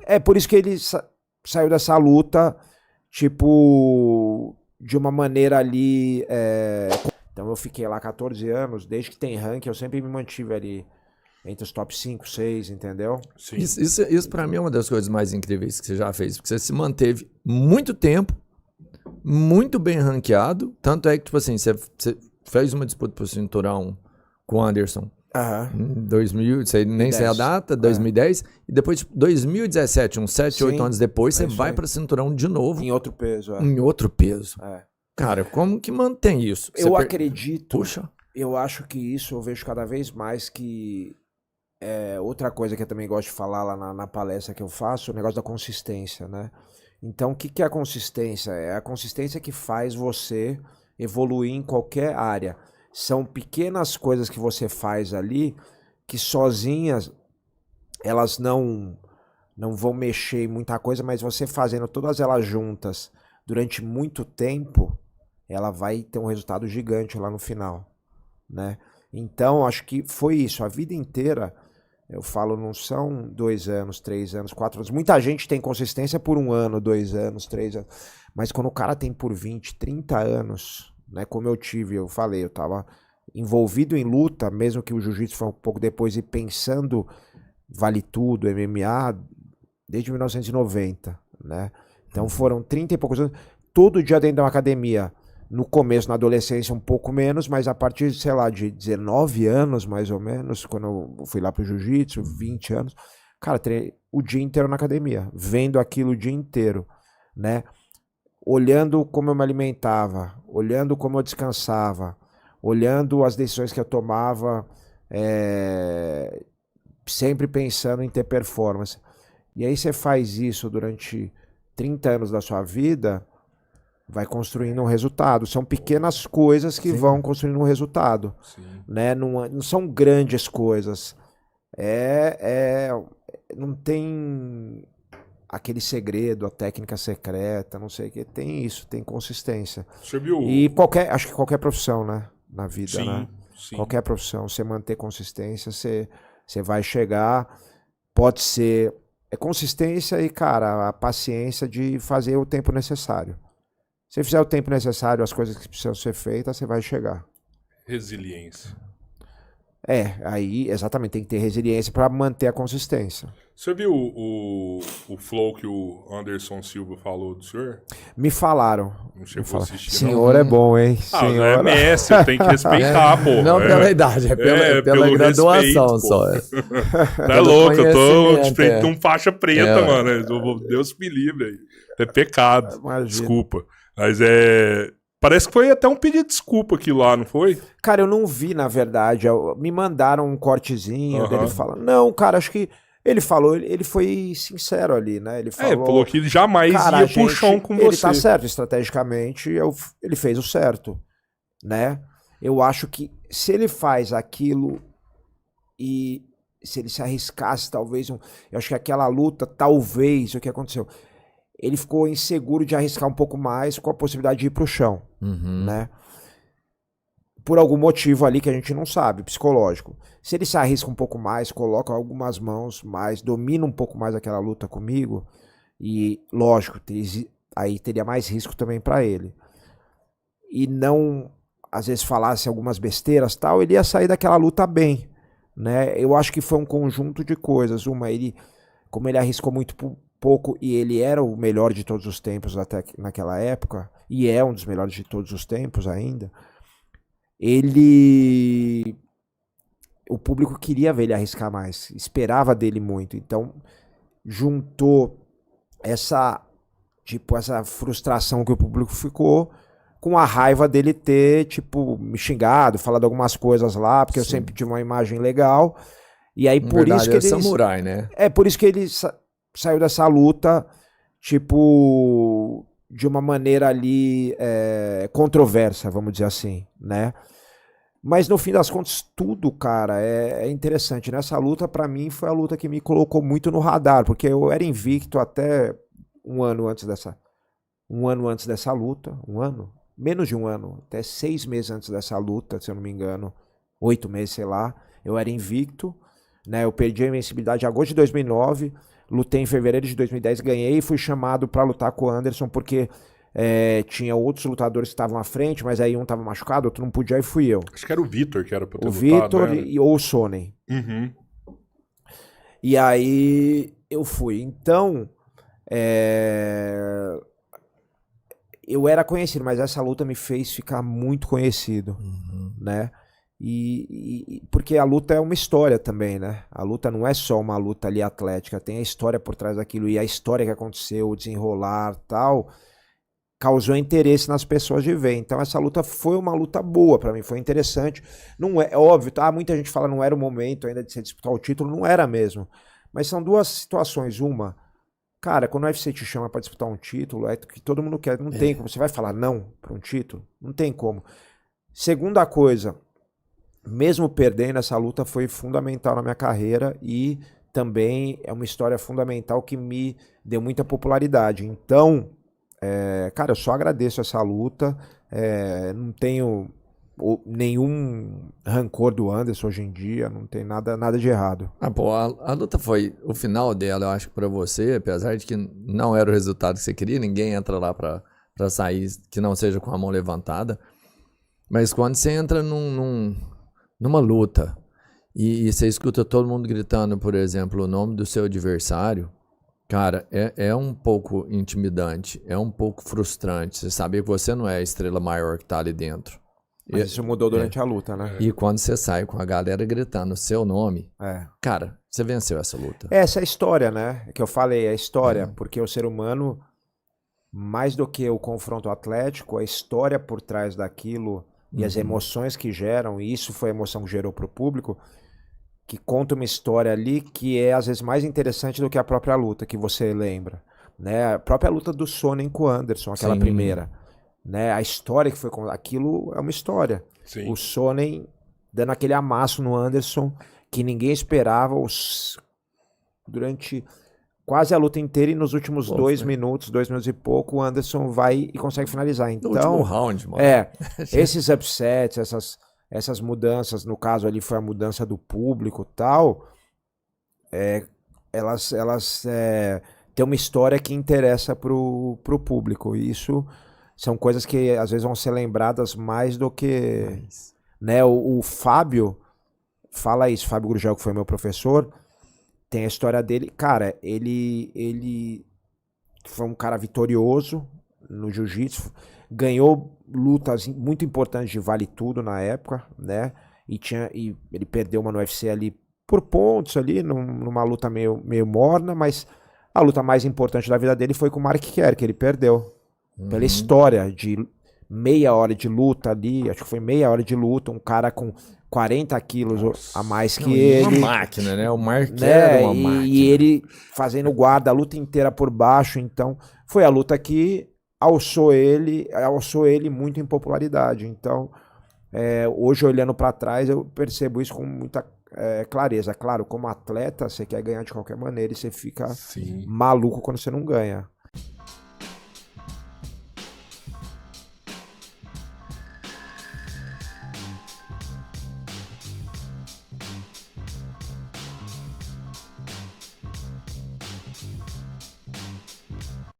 É por isso que ele saiu dessa luta, tipo, de uma maneira ali. Então eu fiquei lá 14 anos, desde que tem ranking, eu sempre me mantive ali entre os top 5, 6, entendeu? Sim. Isso pra mim é uma das coisas mais incríveis que você já fez, porque você se manteve muito tempo, muito bem ranqueado, tanto é que, tipo assim, você fez uma disputa pro cinturão com o Anderson Aham. em 2000, você nem sei a 10. data, 2010, e depois, tipo, 2017, uns 7, 8 Sim, anos depois, você isso vai aí. pra cinturão de novo, Em outro peso, em outro peso. é. Cara, como que mantém isso? Eu acredito, Puxa. eu acho que isso eu vejo cada vez mais que outra coisa que eu também gosto de falar lá na palestra que eu faço, o negócio da consistência, né? Então, o que é a consistência? É a consistência que faz você evoluir em qualquer área. São pequenas coisas que você faz ali que sozinhas elas não vão mexer em muita coisa, mas você fazendo todas elas juntas durante muito tempo, ela vai ter um resultado gigante lá no final, né? Então, acho que foi isso, a vida inteira, eu falo, não são 2 anos, 3 anos, 4 anos. Muita gente tem consistência por 1 ano, 2 anos, 3 anos. Mas quando o cara tem por 20, 30 anos, né? Como eu tive, eu falei, eu tava envolvido em luta, mesmo que o jiu-jitsu foi um pouco depois, e pensando vale tudo, MMA, desde 1990, né? Então foram 30 e poucos anos, todo dia dentro de uma academia. No começo, na adolescência, um pouco menos, mas a partir, sei lá, de 19 anos, mais ou menos, quando eu fui lá pro jiu-jitsu, 20 anos, cara, treinei o dia inteiro na academia, vendo aquilo o dia inteiro, né? Olhando como eu me alimentava, olhando como eu descansava, olhando as decisões que eu tomava, sempre pensando em ter performance. E aí você faz isso durante 30 anos da sua vida, vai construindo um resultado. São pequenas coisas que vão construindo um resultado. Né? Não são grandes coisas. Não tem aquele segredo, a técnica secreta, não sei o que. Tem isso, tem consistência. Você viu? E acho que qualquer profissão, né? Na vida, Sim, né? sim. Qualquer profissão, você manter consistência, você vai chegar. Pode ser consistência e, cara, a paciência de fazer o tempo necessário. Se fizer o tempo necessário, as coisas que precisam ser feitas, você vai chegar. Resiliência. Aí, exatamente, tem que ter resiliência para manter a consistência. Você viu o flow que o Anderson Silva falou do senhor? Me falaram. Não chegou a assistir, senhor é bom, hein? É mestre, tem que respeitar, pô. Não pela idade, pela graduação respeito, só. Tá louco, eu tô de frente de um um faixa preta, mano. Deus me livre aí. É pecado. Imagina. Desculpa. Mas parece que foi até um pedido de desculpa aquilo lá, não foi? Cara, eu não vi, na verdade. Me mandaram um cortezinho dele falando. Não, cara, acho que ele falou, ele foi sincero ali, né? Ele falou que ele jamais ia pro chão com você. Ele tá certo, estrategicamente, ele fez o certo, né? Eu acho que se ele faz aquilo e se ele se arriscasse, talvez, eu acho que aquela luta, talvez, o que aconteceu, ele ficou inseguro de arriscar um pouco mais com a possibilidade de ir pro chão, né? Por algum motivo ali que a gente não sabe, psicológico. Se ele se arrisca um pouco mais, coloca algumas mãos mais, domina um pouco mais aquela luta comigo, e lógico, aí teria mais risco também para ele. E não, às vezes, falasse algumas besteiras tal, ele ia sair daquela luta bem, né? Eu acho que foi um conjunto de coisas. Como ele arriscou muito pouco e ele era o melhor de todos os tempos até naquela época, e é um dos melhores de todos os tempos ainda, o público queria ver ele arriscar mais, esperava dele muito, então juntou essa frustração que o público ficou com a raiva dele ter, me xingado, falado algumas coisas lá, porque eu sempre tive uma imagem legal, e aí por isso que ele... samurai, né? Por isso que ele saiu dessa luta, de uma maneira ali controversa, vamos dizer assim, né? Mas no fim das contas, tudo, cara, é interessante. Nessa luta, pra mim, foi a luta que me colocou muito no radar, porque eu era invicto até um ano antes dessa luta, menos de um ano, até 6 meses antes dessa luta, se eu não me engano, 8 meses, sei lá, eu era invicto, né? Eu perdi a invencibilidade em agosto de 2009, lutei em fevereiro de 2010, ganhei e fui chamado pra lutar com o Anderson, porque tinha outros lutadores que estavam à frente, mas aí um tava machucado, outro não podia, e fui eu. Acho que era o Vitor que era pra ter O lutado, Vitor né? ou o Sonnen. Uhum. E aí eu fui. Então, eu era conhecido, mas essa luta me fez ficar muito conhecido, né? Porque a luta é uma história também, né? A luta não é só uma luta ali atlética, tem a história por trás daquilo, e a história que aconteceu, o desenrolar tal, causou interesse nas pessoas de ver. Então essa luta foi uma luta boa pra mim, foi interessante. Não é óbvio, tá? Muita gente fala não era o momento ainda de se disputar o título, não era mesmo. Mas são duas situações. Uma, cara, quando o UFC te chama pra disputar um título, é que todo mundo quer, não tem como. Você vai falar não pra um título? Não tem como. Segunda coisa, mesmo perdendo, essa luta foi fundamental na minha carreira e também é uma história fundamental que me deu muita popularidade. Então, cara, eu só agradeço essa luta, não tenho nenhum rancor do Anderson hoje em dia, não tem nada de errado. Pô, a luta foi, o final dela, eu acho que pra você, apesar de que não era o resultado que você queria, ninguém entra lá pra sair que não seja com a mão levantada, mas quando você entra numa luta e você escuta todo mundo gritando, por exemplo, o nome do seu adversário, cara, é um pouco intimidante, é um pouco frustrante. Você saber que você não é a estrela maior que tá ali dentro. Mas isso mudou durante a luta, né? E quando você sai com a galera gritando o seu nome, É. cara, você venceu essa luta. Essa é a história, né? Que eu falei, é a história, porque o ser humano, mais do que o confronto atlético, a história por trás daquilo e as emoções que geram, e isso foi a emoção que gerou pro público, que conta uma história ali que é às vezes mais interessante do que a própria luta, que você lembra, né? A própria luta do Sonnen com o Anderson, aquela Sim. primeira, né? A história que foi contada, aquilo é uma história. Sim. O Sonnen dando aquele amasso no Anderson que ninguém esperava durante quase a luta inteira, e nos últimos 2 minutos e pouco, o Anderson vai e consegue finalizar. No Então, último round, mano. esses upsets, essas mudanças, no caso ali foi a mudança do público e tal, elas têm uma história que interessa pro público, e isso são coisas que às vezes vão ser lembradas mais do que... Né, o Fábio fala isso, Fábio Gurgel, que foi meu professor, tem a história dele, cara, ele foi um cara vitorioso no jiu-jitsu, ganhou lutas muito importantes de vale tudo na época, né? E ele perdeu uma no UFC ali por pontos ali, numa luta meio morna, mas a luta mais importante da vida dele foi com o Mark Kerr, que ele perdeu. Pela história de meia hora de luta ali, acho que foi meia hora de luta, um cara com 40 quilos a mais que ele. Uma máquina, né? O Mark Né? era uma máquina. E ele fazendo guarda a luta inteira por baixo, então foi a luta que alçou ele muito em popularidade. Então, hoje olhando para trás, eu percebo isso com muita clareza. Claro, como atleta, você quer ganhar de qualquer maneira e você fica maluco quando você não ganha.